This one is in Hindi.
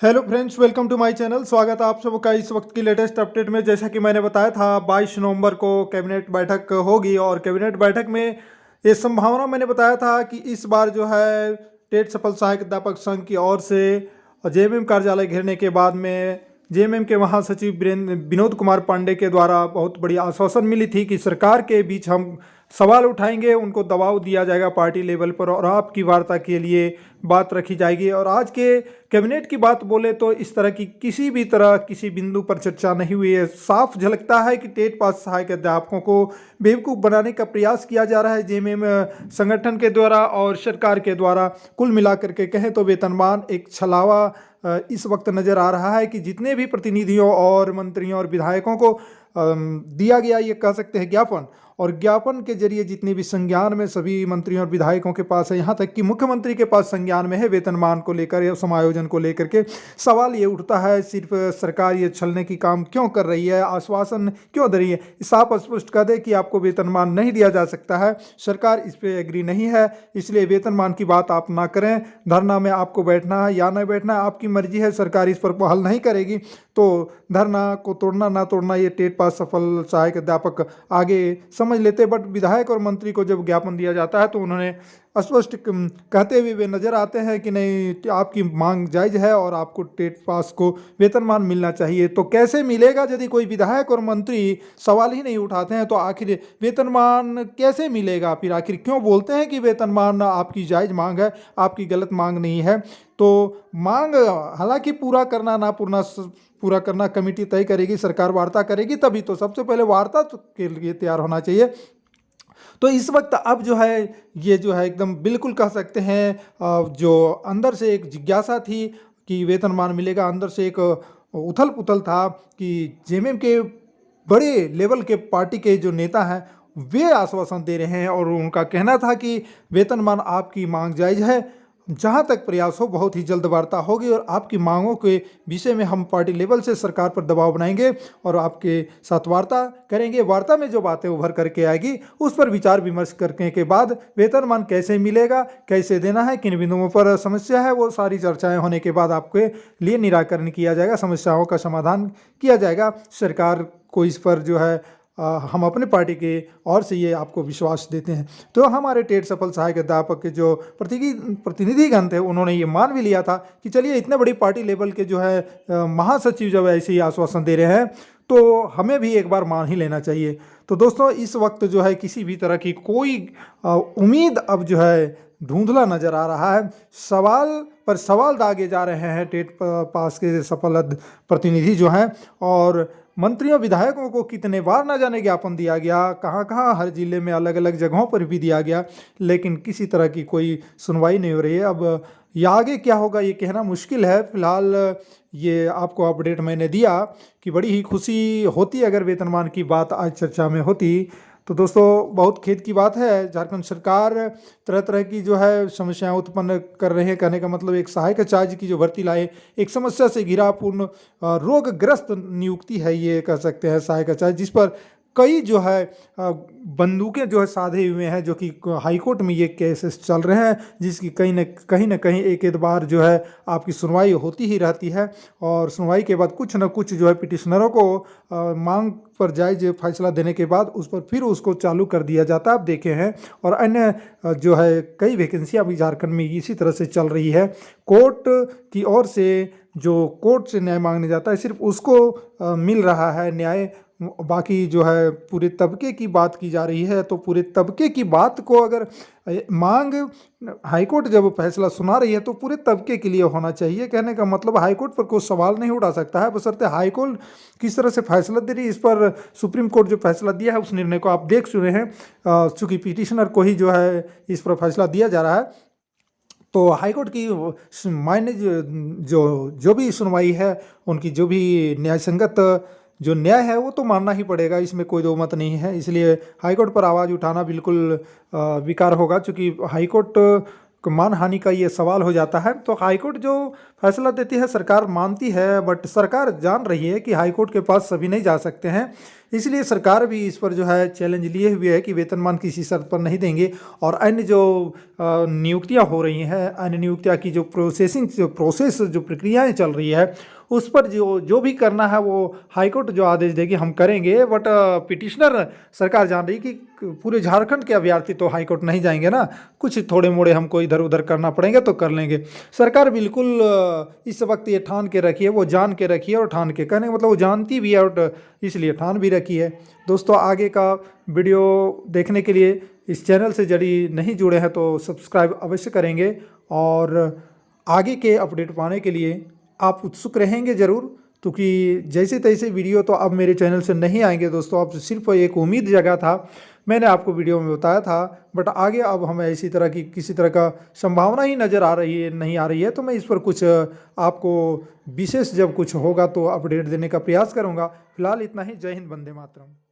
Hello friends, welcome to my channel. स्वागत है आप सबका इस वक्त की लेटेस्ट अपडेट में। जैसा कि मैंने बताया था 22 नवंबर को कैबिनेट बैठक होगी और कैबिनेट बैठक में ये संभावना मैंने बताया था कि इस बार जो है टेट सफल सहायक अध्यापक संघ की ओर से जेएमएम कार्यालय घेरने के बाद में जेएमएम के महासचिव विनोद कुमार पांडे के द्वारा बहुत बड़ी आश्वासन मिली थी कि सरकार के बीच हम सवाल उठाएंगे, उनको दबाव दिया जाएगा पार्टी लेवल पर और आपकी वार्ता के लिए बात रखी जाएगी। और आज के कैबिनेट की बात बोले तो इस तरह की किसी भी तरह किसी बिंदु पर चर्चा नहीं हुई है। साफ झलकता है कि टेट पास सहायक अध्यापकों को बेवकूफ़ बनाने का प्रयास किया जा रहा है जेएमएम संगठन के द्वारा और सरकार के द्वारा। कुल मिलाकर के कहें तो वेतनमान एक छलावा इस वक्त नज़र आ रहा है कि जितने भी प्रतिनिधियों और मंत्रियों और विधायकों को दिया गया, ये कह सकते हैं ज्ञापन, और ज्ञापन के जरिए जितने भी संज्ञान में सभी मंत्रियों और विधायकों के पास है, यहाँ तक कि मुख्यमंत्री के पास संज्ञान में है वेतनमान को लेकर या समायोजन को लेकर के। सवाल ये उठता है सिर्फ सरकार ये छलने की काम क्यों कर रही है, आश्वासन क्यों दे रही है। साफ स्पष्ट कर दे कि आपको वेतनमान नहीं दिया जा सकता है, सरकार इस पर एग्री नहीं है, इसलिए वेतनमान की बात आप ना करें। धरना में आपको बैठना है या नहीं बैठना है आपकी मर्जी है, सरकार इस पर पहल नहीं करेगी। तो धरना को तोड़ना ना तोड़ना ये टेट पास सफल सहायक अध्यापक आगे समझ लेते। बट विधायक और मंत्री को जब ज्ञापन दिया जाता है तो उन्होंने स्पष्ट कहते हुए वे नजर आते हैं कि नहीं, आपकी मांग जायज़ है और आपको टेट पास को वेतनमान मिलना चाहिए। तो कैसे मिलेगा यदि कोई विधायक और मंत्री सवाल ही नहीं उठाते हैं, तो आखिर वेतनमान कैसे मिलेगा? फिर आखिर क्यों बोलते हैं कि वेतनमान आपकी जायज़ मांग है, आपकी गलत मांग नहीं है? तो मांग हालांकि पूरा करना कमेटी तय करेगी, सरकार वार्ता करेगी, तभी तो सबसे पहले वार्ता के लिए तैयार होना चाहिए। तो इस वक्त अब जो है ये जो है एकदम बिल्कुल कह सकते हैं जो अंदर से एक जिज्ञासा थी कि वेतनमान मिलेगा, अंदर से एक उथल पुथल था कि जेएमएम के बड़े लेवल के पार्टी के जो नेता हैं वे आश्वासन दे रहे हैं और उनका कहना था कि वेतनमान आपकी मांग जायज़ है, जहां तक प्रयास हो बहुत ही जल्द वार्ता होगी और आपकी मांगों के विषय में हम पार्टी लेवल से सरकार पर दबाव बनाएंगे और आपके साथ वार्ता करेंगे। वार्ता में जो बातें उभर करके आएगी उस पर विचार विमर्श करने के बाद वेतनमान कैसे मिलेगा, कैसे देना है, किन बिंदुओं पर समस्या है, वो सारी चर्चाएं होने के बाद आपके लिए निराकरण किया जाएगा, समस्याओं का समाधान किया जाएगा। सरकार को इस पर जो है हम अपने पार्टी के ओर से ये आपको विश्वास देते हैं। तो हमारे टेट सफल सहायक अध्यापक के जो प्रतिनिधिगण थे उन्होंने ये मान भी लिया था कि चलिए इतने बड़ी पार्टी लेवल के जो है महासचिव जब ऐसे ही आश्वासन दे रहे हैं तो हमें भी एक बार मान ही लेना चाहिए। तो दोस्तों इस वक्त जो है किसी भी तरह की कोई उम्मीद अब जो है धुंधला नज़र आ रहा है। सवाल पर सवाल दागे जा रहे हैं टेट पास के सफल प्रतिनिधि जो हैं, और मंत्रियों विधायकों को कितने बार न जाने ज्ञापन दिया गया, कहाँ कहाँ हर जिले में अलग अलग जगहों पर भी दिया गया, लेकिन किसी तरह की कोई सुनवाई नहीं हो रही है। अब ये आगे क्या होगा ये कहना मुश्किल है। फिलहाल ये आपको अपडेट मैंने दिया कि बड़ी ही खुशी होती अगर वेतनमान की बात आज चर्चा में होती। तो दोस्तों बहुत खेद की बात है, झारखंड सरकार तरह तरह की जो है समस्याएं उत्पन्न कर रहे हैं। कहने का मतलब एक सहायक आचार्य की जो भर्ती लाए, एक समस्या से घिरा पूर्ण रोगग्रस्त नियुक्ति है ये कह सकते हैं सहायक आचार्य, जिस पर कई जो है बंदूकें जो है साधे हुए हैं, जो कि हाईकोर्ट में ये केसेस चल रहे हैं, जिसकी कहीं न कहीं एक बार जो है आपकी सुनवाई होती ही रहती है और सुनवाई के बाद कुछ न कुछ जो है पिटिशनरों को मांग पर जायज फैसला देने के बाद उस पर फिर उसको चालू कर दिया जाता है। आप देखे हैं और अन्य जो है कई वैकेंसियाँ अभी झारखंड में इसी तरह से चल रही है। कोर्ट की ओर से जो कोर्ट से न्याय मांगने जाता है सिर्फ उसको मिल रहा है न्याय, बाकी जो है पूरे तबके की बात की जा रही है। तो पूरे तबके की बात को अगर मांग हाईकोर्ट जब फैसला सुना रही है तो पूरे तबके के लिए होना चाहिए। कहने का मतलब हाईकोर्ट पर कोई सवाल नहीं उठा सकता है, बशर्ते हाईकोर्ट किस तरह से फैसला दे रही है। इस पर सुप्रीम कोर्ट जो फैसला दिया है उस निर्णय को आप देख चुके हैं, चूँकि पिटिशनर को ही जो है इस पर फैसला दिया जा रहा है। तो हाईकोर्ट की मायने जो भी सुनवाई है, उनकी जो भी न्यायसंगत जो न्याय है वो तो मानना ही पड़ेगा, इसमें कोई दो मत नहीं है। इसलिए हाईकोर्ट पर आवाज़ उठाना बिल्कुल बेकार होगा, क्योंकि हाईकोर्ट मानहानि का ये सवाल हो जाता है। तो हाईकोर्ट जो फैसला देती है सरकार मानती है, बट सरकार जान रही है कि हाईकोर्ट के पास सभी नहीं जा सकते हैं, इसलिए सरकार भी इस पर जो है चैलेंज लिए हुए है कि वेतनमान किसी शर्त पर नहीं देंगे। और अन्य जो नियुक्तियां हो रही हैं, अन्य नियुक्तियां की जो प्रोसेस जो प्रक्रियाएं चल रही है, उस पर जो जो भी करना है वो हाईकोर्ट जो आदेश देगी हम करेंगे। बट पिटिशनर सरकार जान रही कि पूरे झारखंड के अभ्यर्थी तो हाईकोर्ट नहीं जाएंगे ना, कुछ थोड़े मोड़े हमको इधर उधर करना पड़ेंगे तो कर लेंगे। सरकार बिल्कुल इस वक्त ये ठान के रखी है, वो जान के रखी है और ठान के, कहने का मतलब वो जानती भी है और इसलिए ठान भी रखी है। दोस्तों, आगे का वीडियो देखने के लिए इस चैनल से यदि नहीं जुड़े हैं तो सब्सक्राइब अवश्य करेंगे, और आगे के अपडेट पाने के लिए आप उत्सुक रहेंगे ज़रूर, क्योंकि जैसे तैसे वीडियो तो अब मेरे चैनल से नहीं आएंगे दोस्तों। अब सिर्फ एक उम्मीद जगह था, मैंने आपको वीडियो में बताया था, बट आगे अब हमें इसी तरह की किसी तरह का संभावना ही नज़र आ रही है, नहीं आ रही है, तो मैं इस पर कुछ आपको विशेष जब कुछ होगा तो अपडेट देने का प्रयास करूँगा। फिलहाल इतना ही। जय हिंद, वंदे मातरम।